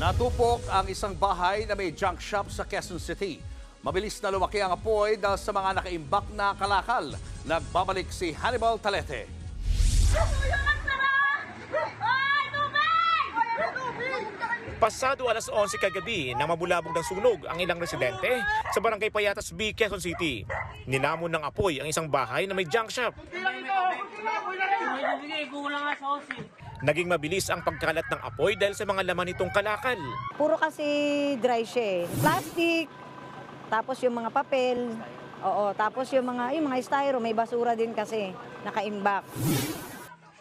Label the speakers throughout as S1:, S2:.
S1: Natupok ang isang bahay na may junk shop sa Quezon City. Mabilis na lumaki ang apoy dahil sa mga nakaimbak na kalakal. Nagbabalik si Hannibal Talete.
S2: Pasado alas 11 kagabi nang mabulabog ng sunog ang ilang residente sa barangay Payatas B, Quezon City. Nilamon ng apoy ang isang bahay na may junk shop. Naging mabilis ang pagkalat ng apoy dahil sa mga laman nitong kalakal.
S3: Puro kasi dry siya eh. Plastic, tapos yung mga papel, tapos yung mga styro, may basura din kasi, nakaimbak.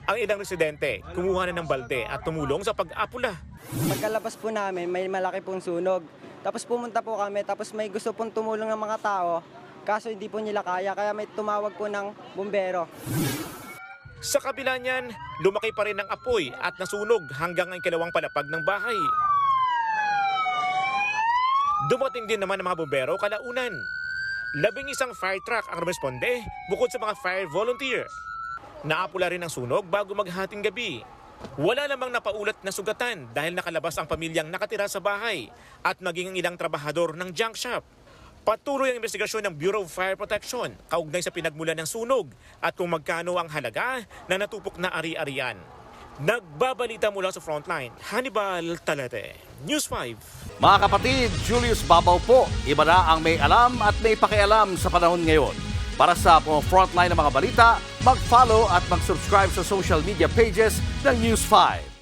S2: Ang ilang residente kumuha na ng balde at tumulong sa pag-apula.
S4: Pagkalabas po namin, may malaki pong sunog. Tapos pumunta po kami, tapos may gusto pong tumulong ng mga tao, kaso hindi po nila kaya may tumawag po ng bumbero.
S2: Sa kabila niyan, lumaki pa rin ang apoy at nasunog hanggang ang ikalawang palapag ng bahay. Dumating din naman ang mga bumbero kalaunan. 11 fire truck ang responde bukod sa mga fire volunteer. Naapula rin ang sunog bago maghating gabi. Wala namang napaulat na sugatan dahil nakalabas ang pamilyang nakatira sa bahay at maging ang ilang trabahador ng junk shop. Patuloy ang investigasyon ng Bureau of Fire Protection kaugnay sa pinagmulan ng sunog at kung magkano ang halaga na natupok na ari-arian. Nagbabalita mula sa frontline, Hannibal Talete, News 5.
S1: Mga kapatid, Julius Babaw po. Iba na ang may alam at may pakialam sa panahon ngayon. Para sa frontline ng mga balita, mag-follow at mag-subscribe sa social media pages ng News 5.